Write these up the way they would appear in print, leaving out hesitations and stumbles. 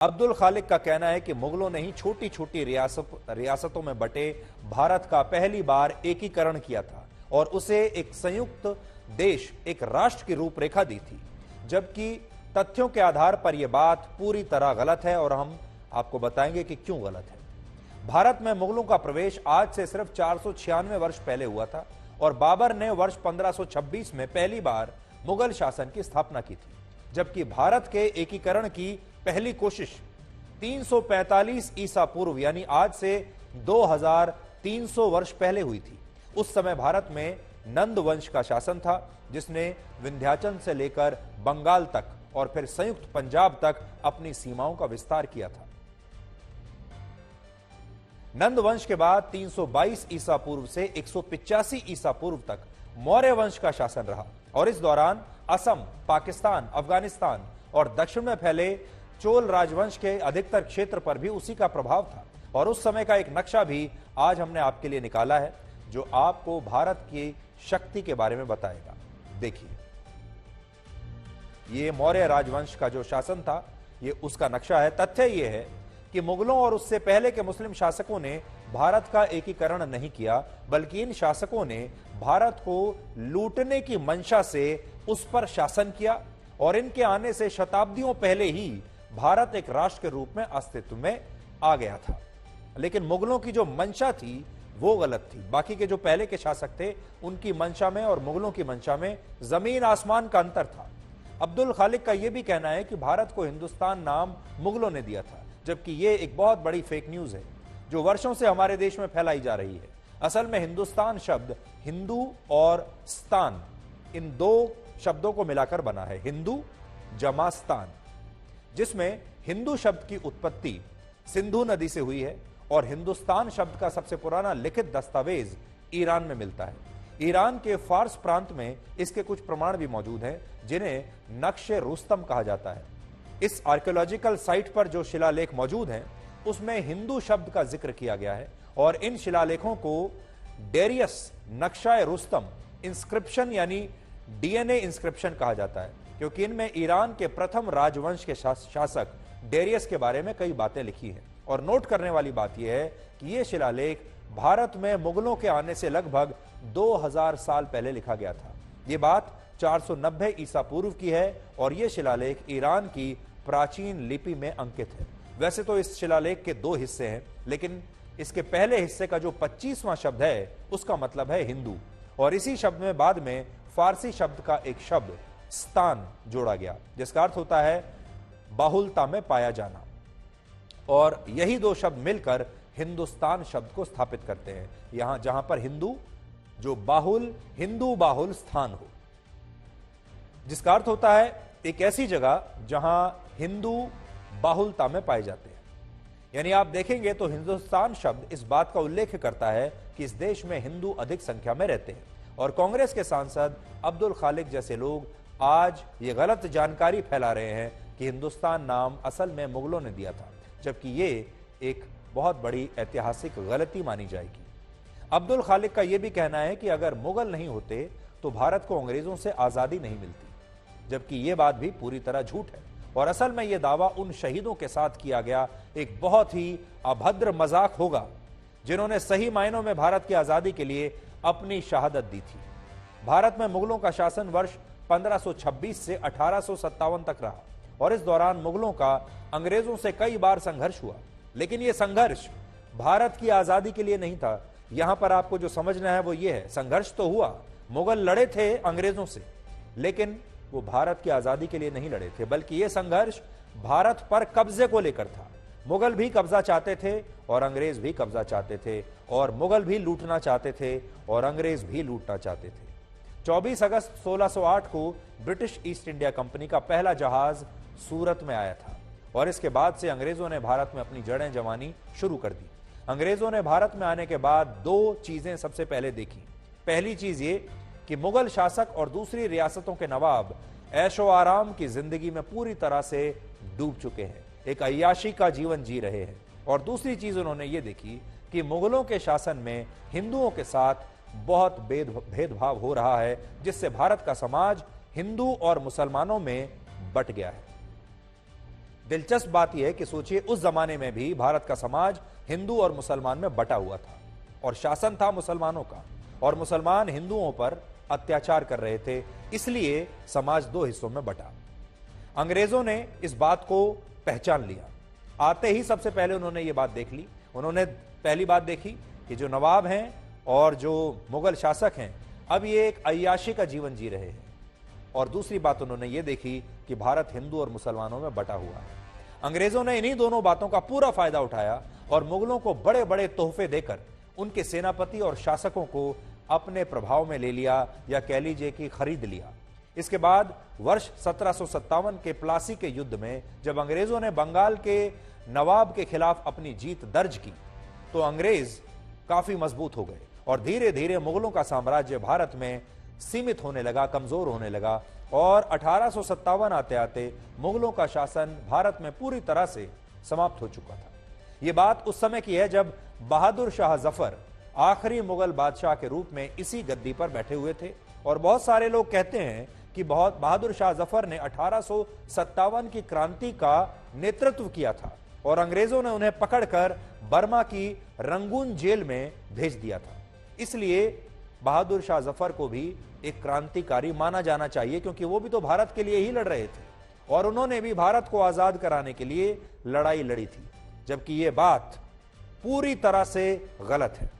अब्दुल खालिक का कहना है कि मुगलों ने ही छोटी छोटी रियासतों में बटे भारत का पहली बार एकीकरण किया था और उसे एक संयुक्त देश, एक राष्ट्र की रूपरेखा दी थी, जबकि तथ्यों के आधार पर यह बात पूरी तरह गलत है और हम आपको बताएंगे कि क्यों गलत है। भारत में मुगलों का प्रवेश आज से सिर्फ 496 वर्ष पहले हुआ था और बाबर ने वर्ष 1526 में पहली बार मुगल शासन की स्थापना की थी, जबकि भारत के एकीकरण की पहली कोशिश 345 ईसा पूर्व यानी आज से 2300 वर्ष पहले हुई थी। उस समय भारत में नंद वंश का शासन था, जिसने विंध्याचल से लेकर बंगाल तक और फिर संयुक्त पंजाब तक अपनी सीमाओं का विस्तार किया था। नंद वंश के बाद 322 ईसा पूर्व से 185 ईसा पूर्व तक मौर्य वंश का शासन रहा और इस दौरान असम, पाकिस्तान, अफगानिस्तान और दक्षिण में फैले चोल राजवंश के अधिकतर क्षेत्र पर भी उसी का प्रभाव था। और उस समय का एक नक्शा भी आज हमने आपके लिए निकाला है, जो आपको भारत की शक्ति के बारे में बताएगा। देखिए, ये मौर्य राजवंश का जो शासन था, ये उसका नक्शा है। तथ्य ये है कि मुगलों और उससे पहले के मुस्लिम शासकों ने भारत का एकीकरण नहीं किया, बल्कि इन शासकों ने भारत को लूटने की मंशा से उस पर शासन किया और इनके आने से शताब्दियों पहले ही भारत एक राष्ट्र के रूप में अस्तित्व में आ गया था। लेकिन मुगलों की जो मंशा थी वो गलत थी। बाकी के जो पहले के शासक थे, उनकी मंशा में और मुगलों की मंशा में जमीन आसमान का अंतर था। अब्दुल खालिक का यह भी कहना है कि भारत को हिंदुस्तान नाम मुगलों ने दिया था, जबकि यह एक बहुत बड़ी फेक न्यूज है जो वर्षों से हमारे देश में फैलाई जा रही है। असल में हिंदुस्तान शब्द हिंदू और स्तान, इन दो शब्दों को मिलाकर बना है, हिंदू जमा स्तान, जिसमें हिंदू शब्द की उत्पत्ति सिंधु नदी से हुई है और हिंदुस्तान शब्द का सबसे पुराना लिखित दस्तावेज ईरान में मिलता है। ईरान के फारस प्रांत में इसके कुछ प्रमाण भी मौजूद हैं, जिन्हें नक्शे रुस्तम कहा जाता है। इस आर्कियोलॉजिकल साइट पर जो शिलालेख मौजूद हैं, उसमें हिंदू शब्द का जिक्र किया गया है और इन शिलालेखों को डेरियस नक्शा रुस्तम इंस्क्रिप्शन यानी डीएनए इंस्क्रिप्शन कहा जाता है, क्योंकि इनमें ईरान के प्रथम राजवंश के शासक डेरियस के बारे में कई बातें लिखी हैं। और नोट करने वाली बात यह है कि यह शिलालेख भारत में मुगलों के आने से लगभग 2000 साल पहले लिखा गया था। यह बात 490 ईसा पूर्व की है और यह शिलालेख ईरान की प्राचीन लिपि में अंकित है। वैसे तो इस शिलालेख के दो हिस्से हैं, लेकिन इसके पहले हिस्से का जो 25वां शब्द है, उसका मतलब है हिंदू, और इसी शब्द में बाद में फारसी शब्द का एक शब्द स्थान जोड़ा गया, जिसका अर्थ होता है बाहुलता में पाया जाना, और यही दो शब्द मिलकर हिंदुस्तान शब्द को स्थापित करते हैं। यहां जहां पर हिंदू, जो बाहुल, हिंदू बाहुल स्थान हो, जिसका अर्थ होता है एक ऐसी जगह जहां हिंदू बाहुलता में पाए जाते हैं। यानी आप देखेंगे तो हिंदुस्तान शब्द इस बात का उल्लेख करता है कि इस देश में हिंदू अधिक संख्या में रहते हैं। और कांग्रेस के सांसद अब्दुल खालिक जैसे लोग आज ये गलत जानकारी फैला रहे हैं कि हिंदुस्तान नाम असल में मुगलों ने दिया था, जबकि ये एक बहुत बड़ी ऐतिहासिक गलती मानी जाएगी। अब्दुल खालिक का यह भी कहना है कि अगर मुगल नहीं होते तो भारत को अंग्रेजों से आजादी नहीं मिलती, जबकि यह बात भी पूरी तरह झूठ है। और असल में यह दावा उन शहीदों के साथ किया गया एक बहुत ही अभद्र मजाक होगा, जिन्होंने सही मायनों में भारत की आजादी के लिए अपनी शहादत दी थी। भारत में मुगलों का शासन वर्ष 1526 से 1857 तक रहा और इस दौरान मुगलों का अंग्रेजों से कई बार संघर्ष हुआ, लेकिन यह संघर्ष भारत की आजादी के लिए नहीं था। यहां पर आपको जो समझना है वो ये है, संघर्ष तो हुआ, मुगल लड़े थे अंग्रेजों से, लेकिन वो भारत की आजादी के लिए नहीं लड़े थे, बल्कि यह संघर्ष भारत पर कब्जे को लेकर था। मुगल भी कब्जा चाहते थे और अंग्रेज भी कब्जा चाहते थे, और मुगल भी लूटना चाहते थे और अंग्रेज भी लूटना चाहते थे। 24 अगस्त 1608 को ब्रिटिश ईस्ट इंडिया कंपनी का पहला जहाज सूरत में आया था और इसके बाद से अंग्रेजों ने भारत में अपनी जड़ें जमानी शुरू कर दी। अंग्रेजों ने भारत में आने के बाद दो चीजें सबसे पहले देखी। पहली चीज ये कि मुगल शासक और दूसरी रियासतों के नवाब ऐशो आराम की जिंदगी में पूरी तरह से डूब चुके हैं, एक अय्याशी का जीवन जी रहे हैं। और दूसरी चीज उन्होंने ये देखी कि मुगलों के शासन में हिंदुओं के साथ बहुत भेदभाव हो रहा है, जिससे भारत का समाज हिंदू और मुसलमानों में बट गया है। दिलचस्प बात यह है कि सोचिए, उस जमाने में भी भारत का समाज हिंदू और मुसलमान में बटा हुआ था और शासन था मुसलमानों का, और मुसलमान हिंदुओं पर अत्याचार कर रहे थे, इसलिए समाज दो हिस्सों में बटा। अंग्रेजों ने इस बात को पहचान लिया। आते ही सबसे पहले उन्होंने ये बात देख ली। उन्होंने पहली बात देखी कि जो नवाब हैं और जो मुगल शासक हैं, अब ये एक अय्याशी का जीवन जी रहे हैं। और दूसरी बात उन्होंने ये देखी कि भारत हिंदू और मुसलमानों में बटा हुआ है। अंग्रेजों ने इन्हीं दोनों बातों का पूरा फायदा उठाया और मुगलों को बड़े बड़े तोहफे देकर उनके सेनापति और शासकों को अपने प्रभाव में ले लिया, या कह लीजिए कि खरीद लिया। इसके बाद वर्ष 1757 के प्लासी के युद्ध में जब अंग्रेजों ने बंगाल के नवाब के खिलाफ अपनी जीत दर्ज की, तो अंग्रेज काफी मजबूत हो गए और धीरे धीरे मुगलों का साम्राज्य भारत में सीमित होने लगा, कमजोर होने लगा, और 1857 आते आते मुगलों का शासन भारत में पूरी तरह से समाप्त हो चुका था। यह बात उस समय की है जब बहादुर शाह जफर आखिरी मुगल बादशाह के रूप में इसी गद्दी पर बैठे हुए थे। और बहुत सारे लोग कहते हैं कि बहादुर शाह जफर ने 1857 की क्रांति का नेतृत्व किया था और अंग्रेजों ने उन्हें पकड़कर बर्मा की रंगून जेल में भेज दिया था। इसलिए बहादुर शाह जफर को भी एक क्रांतिकारी माना जाना चाहिए, क्योंकि वो भी तो भारत के लिए ही लड़ रहे थे और उन्होंने भी भारत को आजाद कराने के लिए लड़ाई लड़ी थी, जबकि यह बात पूरी तरह से गलत है।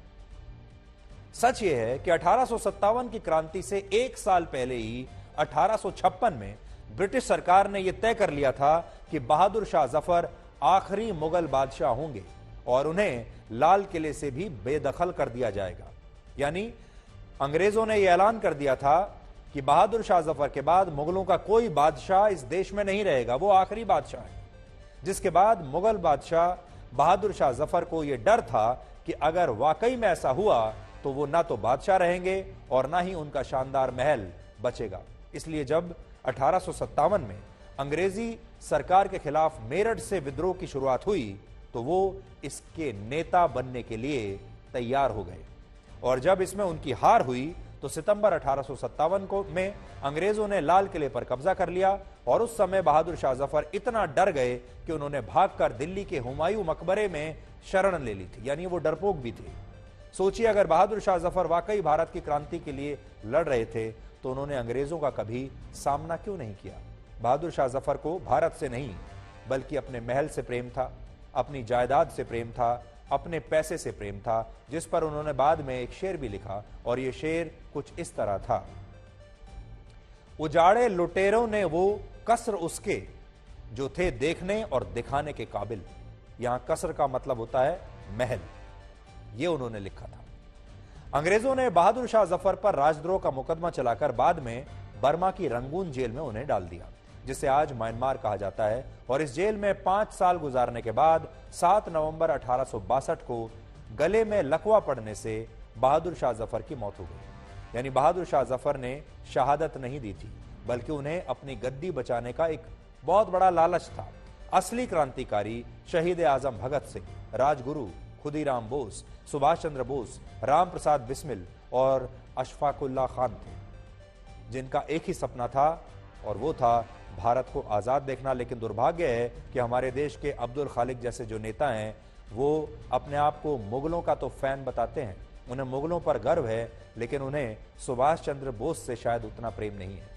सच यह है कि 1857 की क्रांति से एक साल पहले ही 1856 में ब्रिटिश सरकार ने यह तय कर लिया था कि बहादुर शाह जफर आखिरी मुगल बादशाह होंगे और उन्हें लाल किले से भी बेदखल कर दिया जाएगा। यानी अंग्रेजों ने यह ऐलान कर दिया था कि बहादुर शाह जफर के बाद मुगलों का कोई बादशाह इस देश में नहीं रहेगा, वो आखिरी बादशाह है। जिसके बाद मुगल बादशाह बहादुर शाह जफर को यह डर था कि अगर वाकई में ऐसा हुआ तो वो ना तो बादशाह रहेंगे और ना ही उनका शानदार महल बचेगा। इसलिए जब 1857 में अंग्रेजी सरकार के खिलाफ मेरठ से विद्रोह की शुरुआत हुई तो वो इसके नेता बनने के लिए तैयार हो गए, और जब इसमें उनकी हार हुई तो सितंबर 1857 को में अंग्रेजों ने लाल किले पर कब्जा कर लिया। और उस समय बहादुर शाह जफर इतना डर गए कि उन्होंने भागकर दिल्ली के हुमायूं मकबरे में शरण ले ली थी, यानी वो डरपोक भी थे। सोचिए, अगर बहादुर शाह जफर वाकई भारत की क्रांति के लिए लड़ रहे थे तो उन्होंने अंग्रेजों का कभी सामना क्यों नहीं किया। बहादुर शाह जफर को भारत से नहीं बल्कि अपने महल से प्रेम था, अपनी जायदाद से प्रेम था, अपने पैसे से प्रेम था, जिस पर उन्होंने बाद में एक शेर भी लिखा, और यह शेर कुछ इस तरह था: उजाड़े लुटेरों ने वो कसर उसके जो थे देखने और दिखाने के काबिल। यहां कसर का मतलब होता है महल, ये उन्होंने लिखा था। अंग्रेजों ने बहादुर शाह जफर पर राजद्रोह का मुकदमा चलाकर बाद में बर्मा की रंगून जेल में उन्हें डाल दिया, जिसे आज म्यांमार कहा जाता है। और इस जेल में 5 साल गुजारने के बाद 7 नवंबर 1862 को गले में लकवा पड़ने से बहादुर शाह जफर की मौत हो गई। यानी बहादुर शाह जफर ने शहादत नहीं दी थी, बल्कि उन्हें अपनी गद्दी बचाने का एक बहुत बड़ा लालच था। असली क्रांतिकारी शहीद आजम भगत सिंह, राजगुरु खुदीराम बोस, सुभाष चंद्र बोस, राम प्रसाद बिस्मिल और अशफाकुल्ला खान थे, जिनका एक ही सपना था और वो था भारत को आजाद देखना। लेकिन दुर्भाग्य है कि हमारे देश के अब्दुल खालिक जैसे जो नेता हैं वो अपने आप को मुगलों का तो फैन बताते हैं, उन्हें मुगलों पर गर्व है, लेकिन उन्हें सुभाष चंद्र बोस से शायद उतना प्रेम नहीं है।